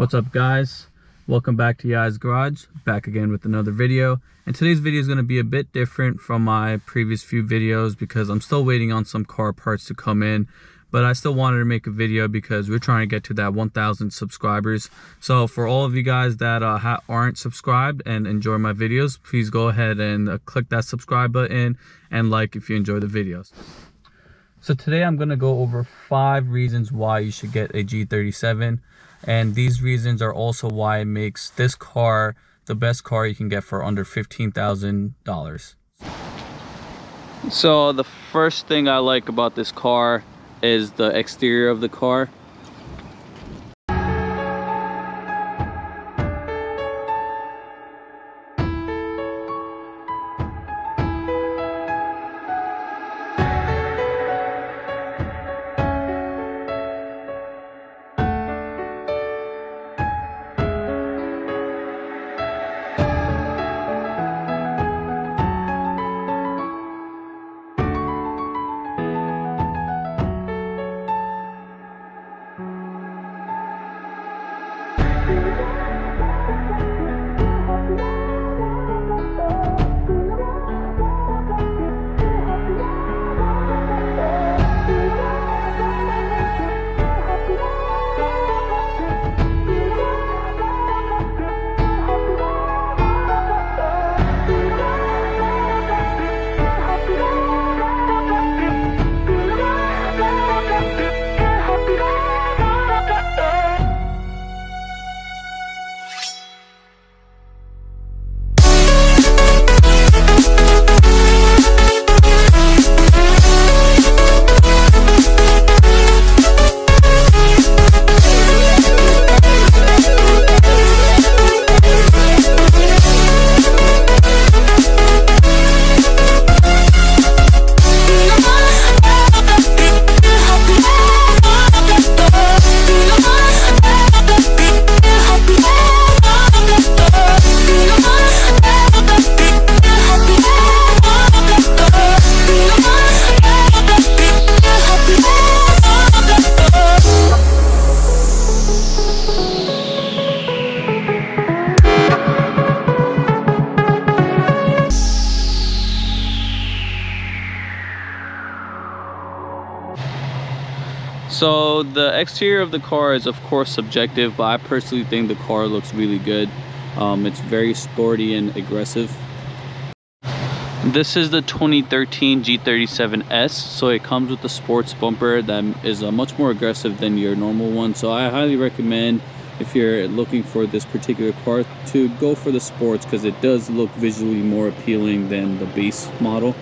What's up, guys? Welcome back to Yai's Garage, back again with another video. And today's video is going to be a bit different from my previous few videos because I'm still waiting on some car parts to come in, but I still wanted to make a video because we're trying to get to that 1,000 subscribers. So for all of you guys that aren't subscribed and enjoy my videos, please go ahead and click that subscribe button and like if you enjoy the videos. So today I'm going to go over 5 reasons why you should get a G37. And these reasons are also why it makes this car the best car you can get for under $15,000. So the first thing I like about this car is the exterior of the car. So the exterior of the car is of course subjective, but I personally think the car looks really good. It's very sporty and aggressive. This is the 2013 G37S, so it comes with a sports bumper that is much more aggressive than your normal one. So I highly recommend, if you're looking for this particular car, to go for the sports because it does look visually more appealing than the base model.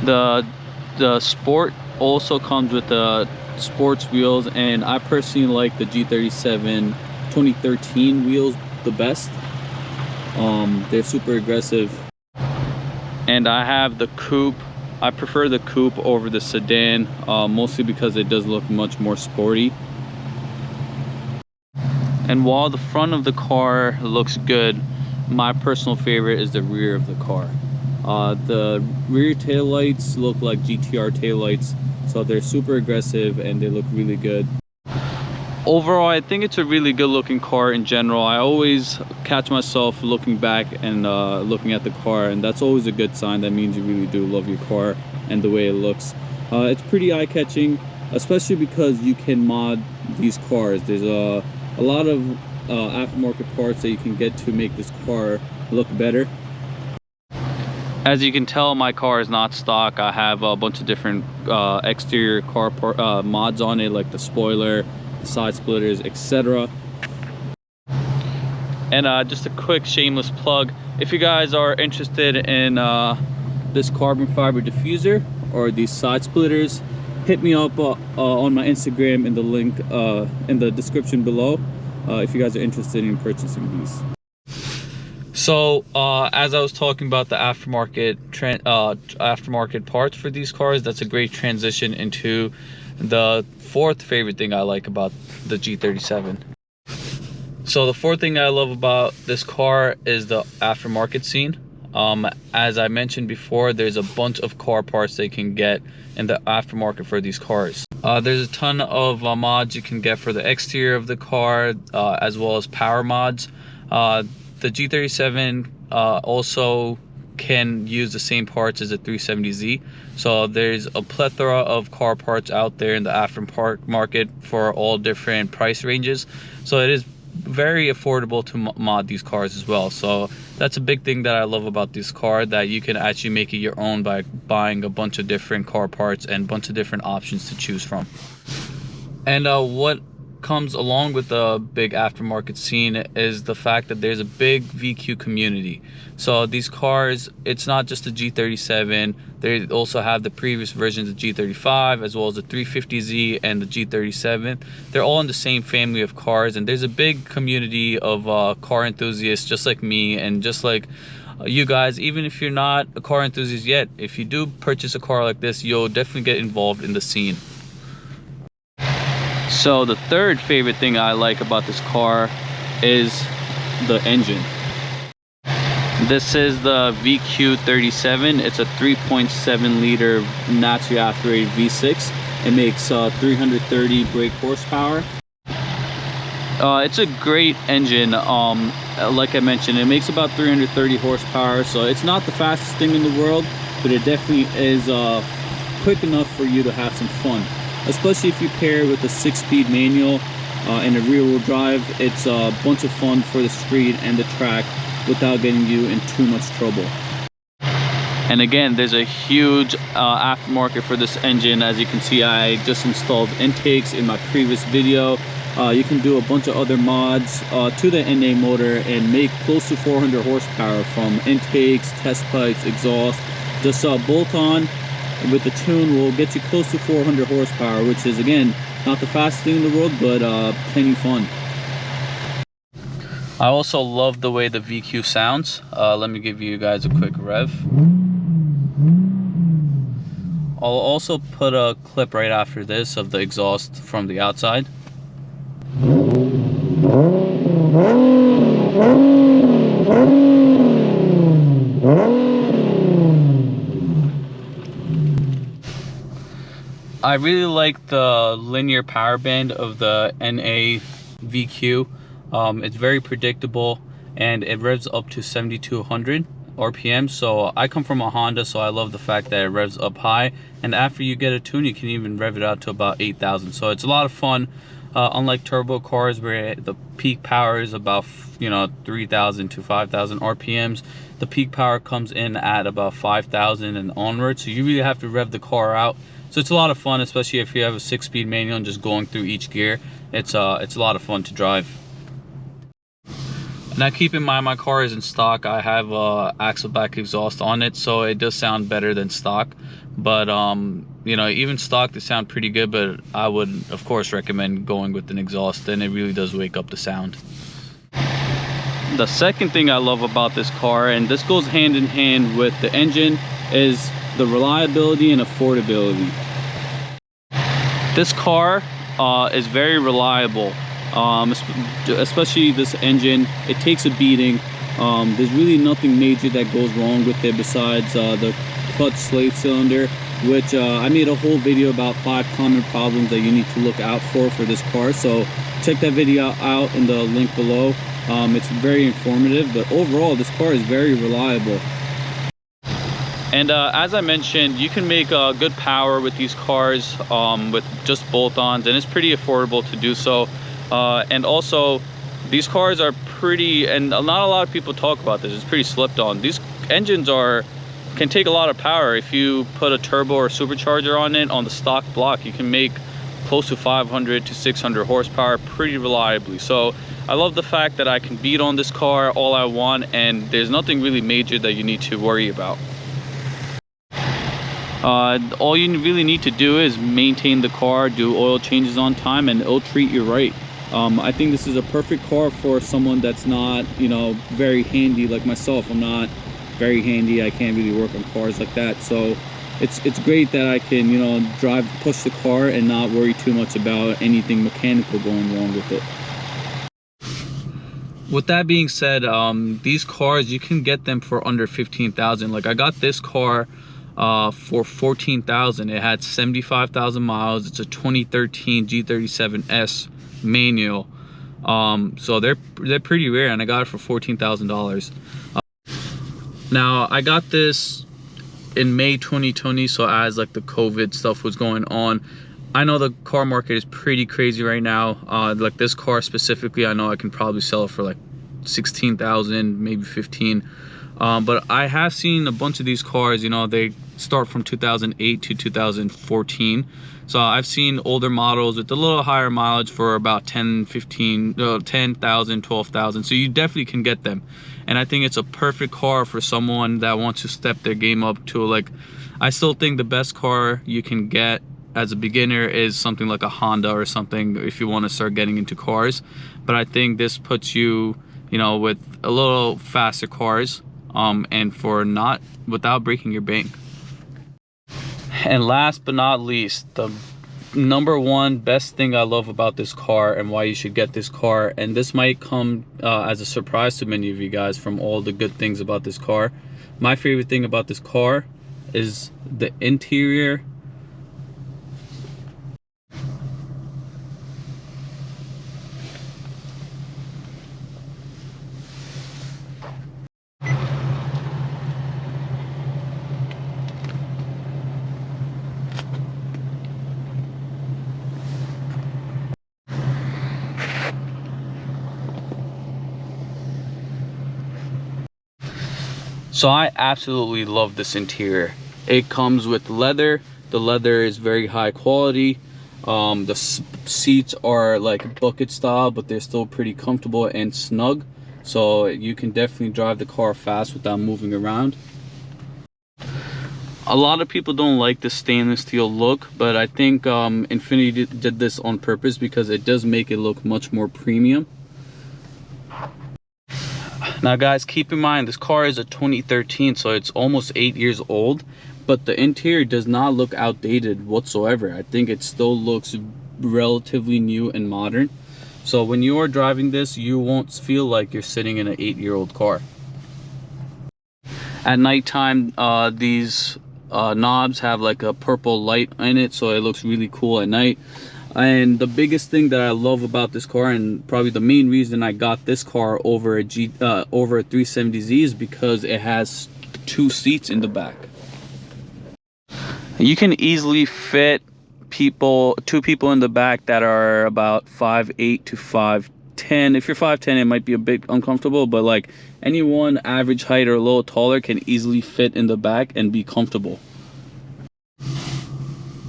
The sport also comes with the sports wheels, and I personally like the G37 2013 wheels the best. They're super aggressive, and I have the coupe. I prefer the coupe over the sedan, mostly because it does look much more sporty. And while the front of the car looks good, my personal favorite is the rear of the car. The rear taillights look like GTR taillights, so they're super aggressive and they look really good. Overall, I think it's a really good looking car in general. I always catch myself looking back and looking at the car, and that's always a good sign. That means you really do love your car and the way it looks. It's pretty eye-catching, especially because you can mod these cars. There's a lot of aftermarket parts that you can get to make this car look better. As you can tell, my car is not stock. I have a bunch of different exterior car mods on it, like the spoiler, the side splitters, etc. And just a quick shameless plug, if you guys are interested in this carbon fiber diffuser or these side splitters, hit me up on my Instagram in the link in the description below if you guys are interested in purchasing these. So as I was talking about the aftermarket parts for these cars, that's a great transition into the fourth favorite thing I like about the G37. So the fourth thing I love about this car is the aftermarket scene. As I mentioned before, there's a bunch of car parts they can get in the aftermarket for these cars. There's a ton of mods you can get for the exterior of the car, as well as power mods. The G37 also can use the same parts as the 370Z. So there's a plethora of car parts out there in the aftermarket for all different price ranges. So it is very affordable to mod these cars as well. So that's a big thing that I love about this car, that you can actually make it your own by buying a bunch of different car parts and a bunch of different options to choose from. And what comes along with the big aftermarket scene is the fact that there's a big VQ community. So these cars, it's not just the G37, they also have the previous versions of G35 as well as the 350Z and the G37. They're all in the same family of cars, and there's a big community of car enthusiasts just like me and just like you guys. Even if you're not a car enthusiast yet, if you do purchase a car like this, you'll definitely get involved in the scene. So the third favorite thing I like about this car is the engine. This is the VQ37. It's a 3.7 liter naturally aspirated V6. It makes 330 brake horsepower. It's a great engine. Like I mentioned, it makes about 330 horsepower, so it's not the fastest thing in the world, but it definitely is quick enough for you to have some fun. Especially if you pair it with a 6-speed manual and a rear-wheel drive. It's a bunch of fun for the street and the track without getting you in too much trouble. And again, there's a huge aftermarket for this engine. As you can see, I just installed intakes in my previous video. You can do a bunch of other mods to the NA motor and make close to 400 horsepower from intakes, test pipes, exhaust. Just bolt on with the tune will get you close to 400 horsepower, which is, again, not the fastest thing in the world, but plenty fun. I also love the way the VQ sounds. Let me give you guys a quick rev. I'll also put a clip right after this of the exhaust from the outside. I really like the linear power band of the NA VQ. It's very predictable and it revs up to 7,200 RPM. So I come from a Honda, so I love the fact that it revs up high, and after you get a tune you can even rev it out to about 8,000. So it's a lot of fun. Unlike turbo cars where the peak power is about 3,000 to 5,000 RPMs, the peak power comes in at about 5,000 and onward. So you really have to rev the car out. So it's a lot of fun, especially if you have a 6-speed manual and just going through each gear. It's a lot of fun to drive. Now keep in mind, my car is in stock. I have axle back exhaust on it, so it does sound better than stock. But even stock, they sound pretty good, but I would of course recommend going with an exhaust, and it really does wake up the sound. The second thing I love about this car, and this goes hand in hand with the engine, is the reliability and affordability. This car is very reliable, especially this engine. It takes a beating. There's really nothing major that goes wrong with it besides the clutch slave cylinder, which I made a whole video about 5 common problems that you need to look out for this car. So check that video out in the link below. It's very informative, but overall this car is very reliable. And as I mentioned, you can make good power with these cars with just bolt-ons, and it's pretty affordable to do so. And also, these cars are pretty, and not a lot of people talk about this, it's pretty slept on. These engines can take a lot of power. If you put a turbo or supercharger on it on the stock block, you can make close to 500 to 600 horsepower pretty reliably. So I love the fact that I can beat on this car all I want, and there's nothing really major that you need to worry about. All you really need to do is maintain the car, do oil changes on time, and it'll treat you right. I think this is a perfect car for someone that's not, very handy like myself. I'm not very handy. I can't really work on cars like that. So it's great that I can, push the car and not worry too much about anything mechanical going wrong with it. With that being said, these cars, you can get them for under 15,000. Like I got this car for $14,000. It had 75,000 miles. It's a 2013 G37S manual. So they're pretty rare, and I got it for $14,000. Now I got this in May 2020, so as like the COVID stuff was going on. I know the car market is pretty crazy right now. Like this car specifically, I know I can probably sell it for like 16,000, maybe 15. But I have seen a bunch of these cars, you know, they start from 2008 to 2014. So I've seen older models with a little higher mileage for about 10,000, 12,000. So you definitely can get them. And I think it's a perfect car for someone that wants to step their game up to, like, I still think the best car you can get as a beginner is something like a Honda or something if you want to start getting into cars. But I think this puts you, you know, with a little faster cars, and for not without breaking your bank. And last but not least, the number one best thing I love about this car and why you should get this car, and this might come as a surprise to many of you guys from all the good things about this car. My favorite thing about this car is the interior. So I absolutely love this interior. It comes with leather. The leather is very high quality. The seats are like bucket style, but they're still pretty comfortable and snug. So you can definitely drive the car fast without moving around. A lot of people don't like the stainless steel look, but I think Infiniti did this on purpose because it does make it look much more premium. Now guys, keep in mind this car is a 2013, so it's almost 8 years old, but the interior does not look outdated whatsoever. I think it still looks relatively new and modern. So when you are driving this, you won't feel like you're sitting in an 8-year-old car. At nighttime, these knobs have like a purple light in it, so it looks really cool at night. And the biggest thing that I love about this car, and probably the main reason I got this car over a 370Z, is because it has 2 seats in the back. You can easily fit 2 people in the back that are about 5'8" to 5'10". If you're 5'10", it might be a bit uncomfortable, but like anyone average height or a little taller can easily fit in the back and be comfortable.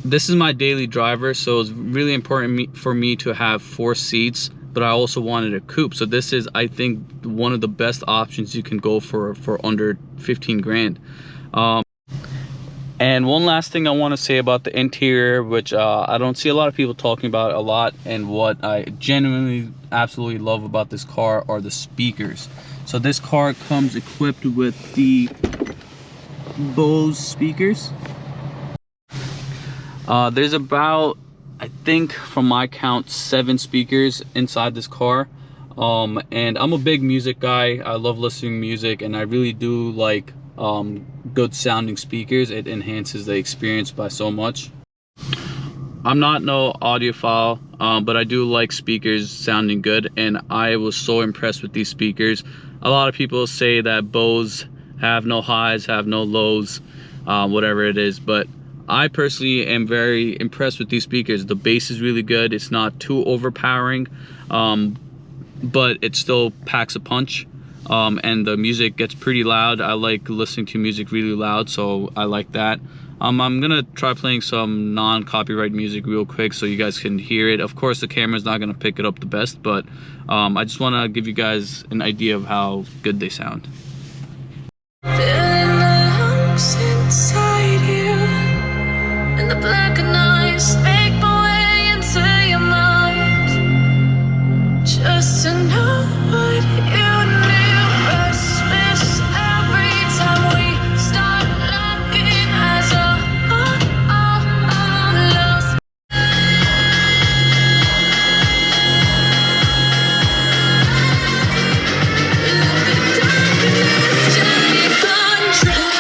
This is my daily driver, so it's really important for me to have 4 seats, but I also wanted a coupe. So this is, I think, one of the best options you can go for under 15 grand. And one last thing I want to say about the interior, which I don't see a lot of people talking about a lot, and what I genuinely absolutely love about this car are the speakers. So this car comes equipped with the Bose speakers. There's about, I think from my count, 7 speakers inside this car. And I'm a big music guy. I love listening to music, and I really do like good sounding speakers. It enhances the experience by so much. I'm not no audiophile, but I do like speakers sounding good, and I was so impressed with these speakers. A lot of people say that Bose have no highs, have no lows, whatever it is, but I personally am very impressed with these speakers. The bass is really good. It's not too overpowering, but it still packs a punch, and the music gets pretty loud. I like listening to music really loud, so I like that. I'm gonna try playing some non-copyright music real quick so you guys can hear it. Of course, the camera's not gonna pick it up the best, but I just wanna give you guys an idea of how good they sound. The black and eyes make my way into your mind, just to know what you knew. Restless every time we start laughing as lost. The darkness take control.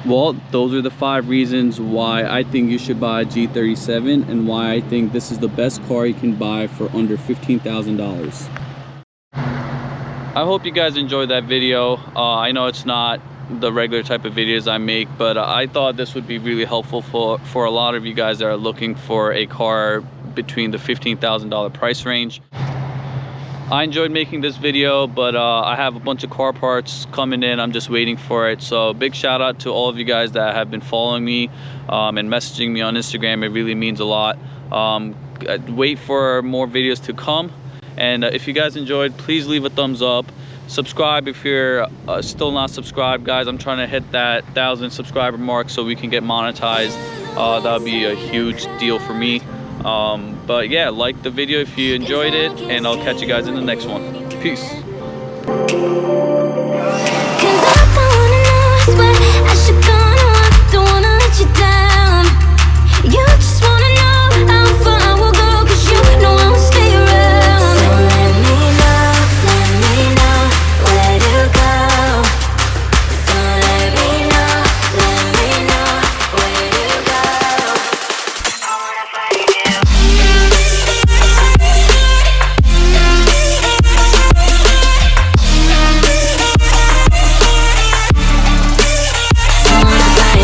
Well, those are the 5 reasons why I think you should buy a G37 and why I think this is the best car you can buy for under $15,000. I hope you guys enjoyed that video. I know it's not the regular type of videos I make, but I thought this would be really helpful for a lot of you guys that are looking for a car between the $15,000 price range. I enjoyed making this video, but I have a bunch of car parts coming in. I'm just waiting for it. So big shout out to all of you guys that have been following me and messaging me on Instagram. It really means a lot. Wait for more videos to come. And if you guys enjoyed, please leave a thumbs up. Subscribe if you're still not subscribed, guys. I'm trying to hit that 1,000 subscriber mark so we can get monetized. That would be a huge deal for me. But yeah, like the video if you enjoyed it, and I'll catch you guys in the next one. Peace. Cause I don't wanna know, I swear I should go, no, I don't wanna let you down.